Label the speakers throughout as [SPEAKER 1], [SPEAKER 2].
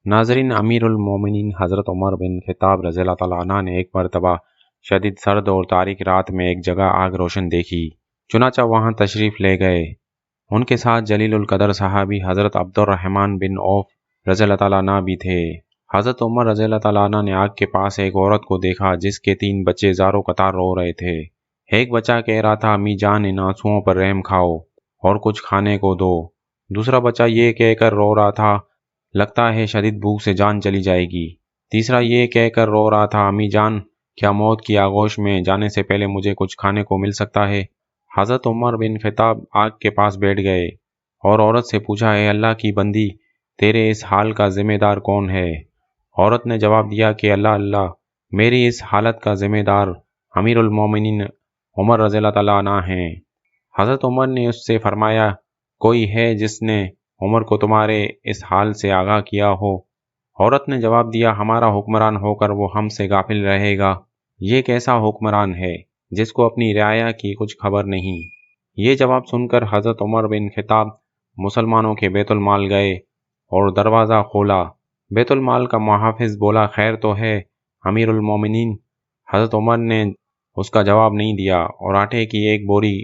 [SPEAKER 1] नाजरीन, अमीर उल मोमिनीन हज़रत उमर बिन खिताब रज़ी अल्लाह तआला अन्हु ने एक मरतबा शदीद सर्द और तारीक रात में एक जगह आग रोशन देखी। चुनाचा वहाँ तशरीफ़ ले गए। उनके साथ जलील उल कदर सहाबी हज़रत अब्दुर्रहमान बिन औफ रज़ी अल्लाह तआला अन्हु भी थे। हज़रत उमर रज़ी अल्लाह तआला अन्हु ने आग के पास एक औरत को देखा जिसके 3 बच्चे ज़ारो कतार रो रहे थे। एक बच्चा कह रहा था, अम्मी जान, इन आंसुओं पर रहम खाओ और कुछ खाने को दो। दूसरा बच्चा ये कहकर रो रहा था, लगता है शदीद भूख से जान चली जाएगी। तीसरा ये कहकर रो रहा था, अम्मी जान, क्या मौत की आगोश में जाने से पहले मुझे कुछ खाने को मिल सकता है। हज़रत उमर बिन खिताब आग के पास बैठ गए और औरत से पूछा, है अल्लाह की बंदी, तेरे इस हाल का जिम्मेदार कौन है। औरत ने जवाब दिया कि अल्लाह अल्लाह, मेरी इस हालत का जिम्मेदार अमीर उल मोमिनीन उमर रज़ी अल्लाह तआला अन्हु हैं। हज़रत उमर ने उससे फरमाया, कोई है जिसने उमर को तुम्हारे इस हाल से आगाह किया हो। औरत ने जवाब दिया, हमारा हुक्मरान होकर वो हमसे गाफिल रहेगा। ये कैसा हुक्मरान है जिसको अपनी रियाया की कुछ खबर नहीं। ये जवाब सुनकर हज़रत उमर बिन खिताब मुसलमानों के बैतुल माल गए और दरवाज़ा खोला। बैतुल माल का मुहाफिज बोला, खैर तो है अमीर उल मोमिनीन। हज़रत उमर ने उसका जवाब नहीं दिया और आटे की एक बोरी,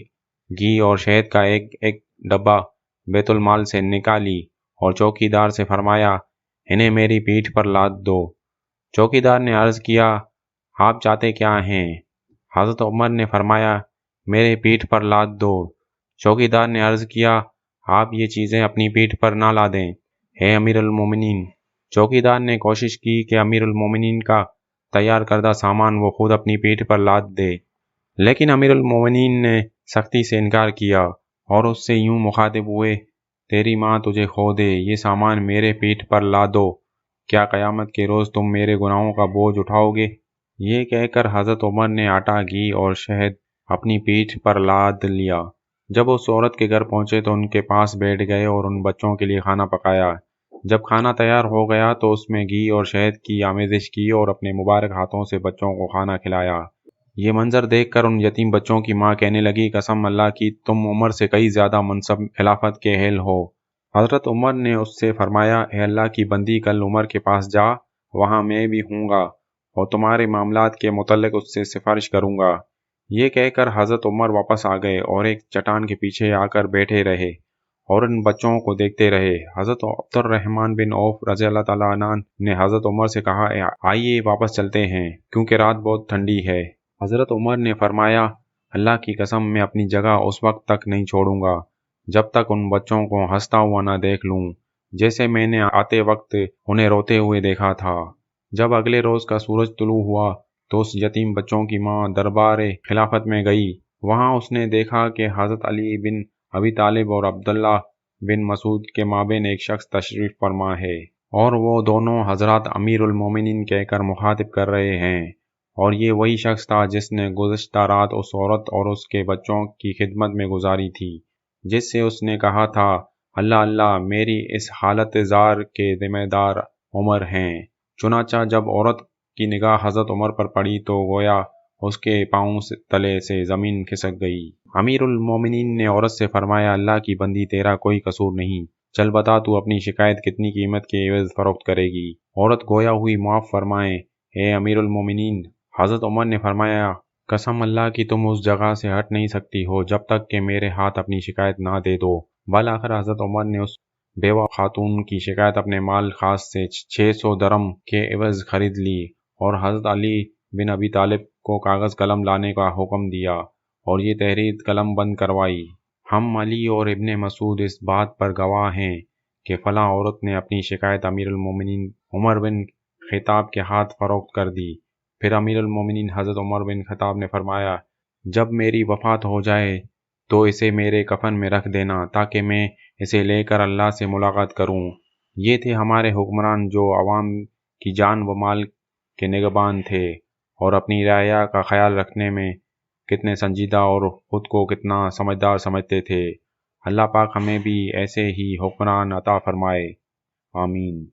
[SPEAKER 1] घी और शहद का एक एक डब्बा बैतुल माल से निकाली और चौकीदार से फरमाया, इन्हें मेरी पीठ पर लाद दो। चौकीदार ने अर्ज़ किया, आप चाहते क्या हैं। हज़रत उमर ने फरमाया, मेरे पीठ पर लाद दो। चौकीदार ने अर्ज़ किया, आप ये चीज़ें अपनी पीठ पर ना लादें, हे अमीर उल मोमिनीन। चौकीदार ने कोशिश की कि अमीर उल मोमिनीन का तैयार करदा सामान वो खुद अपनी पीठ पर लाद दे, लेकिन अमीर उल मोमिनीन ने सख्ती से इनकार किया और उससे यूं मुखातिब हुए, तेरी माँ तुझे खो दे, ये सामान मेरे पीठ पर ला दो। क्या क़यामत के रोज़ तुम मेरे गुनाहों का बोझ उठाओगे। ये कहकर हज़रत उमर ने आटा, घी और शहद अपनी पीठ पर लाद लिया। जब उस औरत के घर पहुंचे तो उनके पास बैठ गए और उन बच्चों के लिए खाना पकाया। जब खाना तैयार हो गया तो उसमें घी और शहद की आमेज़िश की और अपने मुबारक हाथों से बच्चों को खाना खिलाया। ये मंजर देखकर उन यतीम बच्चों की माँ कहने लगी, कसम अल्लाह की, तुम उमर से कई ज़्यादा मनसब खिलाफत के अहल हो। हज़रत उमर ने उससे फरमाया, ए अल्लाह की बंदी, कल उमर के पास जा, वहाँ मैं भी हूँगा और तुम्हारे मामलात के मुतल्लिक उससे सिफारिश करूँगा। ये कहकर हज़रत उमर वापस आ गए और एक चट्टान के पीछे आकर बैठे रहे और इन बच्चों को देखते रहे। हज़रत अब्दुर्रहमान बिन औफ रज़ी अल्लाह तआला अन्हु ने हज़रत उमर से कहा, आइए वापस चलते हैं क्योंकि रात बहुत ठंडी है। हज़रत उमर ने फरमाया, अल्लाह की कसम, मैं अपनी जगह उस वक्त तक नहीं छोड़ूंगा जब तक उन बच्चों को हंसता हुआ न देख लूं जैसे मैंने आते वक्त उन्हें रोते हुए देखा था। जब अगले रोज का सूरज तुलू हुआ तो उस यतीम बच्चों की माँ दरबार खिलाफत में गई। वहां उसने देखा कि हज़रत अली बिन अबी तालिब और अब्दुल्ला बिन मसूद के माबेन एक शख्स तशरीफ फरमा है और वो दोनों हजरत अमीर उल मोमिनीन कहकर मुखातिब कर रहे हैं, और ये वही शख्स था जिसने गुज़श्ता रात उस औरत और उसके बच्चों की खिदमत में गुजारी थी, जिससे उसने कहा था, अल्लाह अल्लाह, मेरी इस हालत ज़ार के ज़िम्मेदार उमर हैं। चुनाचा जब औरत की निगाह हज़रत उमर पर पड़ी तो गोया उसके पाँव तले से ज़मीन खिसक गई। अमीर उल मोमिनीन ने औरत से फरमाया, अल्लाह की बंदी, तेरा कोई कसूर नहीं, चल बता तू अपनी शिकायत कितनी कीमत के एवज़ फरोख्त करेगी। औरत गोया हुई, माफ़ फरमाएं ए अमीर उल मोमिनीन। हज़रत उमर ने फरमाया, कसम अल्लाह की, तुम उस जगह से हट नहीं सकती हो जब तक कि मेरे हाथ अपनी शिकायत ना दे दो। बल आखिर हज़रत उमर ने उस बेवा खातून की शिकायत अपने माल खास से 600 दरम के एवज़ खरीद ली और हज़रत अली बिन अबी तालिब को कागज़ कलम लाने का हुक्म दिया और ये तहरीर कलम बंद करवाई। हम अली और इब्ने मसूद इस बात पर गवाह हैं कि फ़लाँ औरत ने अपनी शिकायत अमीर उल मोमिनीन उमर बिन खिताब के हाथ फरोख्त कर दी। फिर अमीर उल मोमिनीन हज़रत उमर बिन खिताब ने फरमाया, जब मेरी वफ़ात हो जाए तो इसे मेरे कफन में रख देना ताकि मैं इसे लेकर अल्लाह से मुलाकात करूं। ये थे हमारे हुक्मरान जो अवाम की जान व माल के निगहबान थे और अपनी राया का ख्याल रखने में कितने संजीदा और ख़ुद को कितना समझदार समझते थे। अल्लाह पाक हमें भी ऐसे ही हुक्मरान अता फरमाए। आमीन।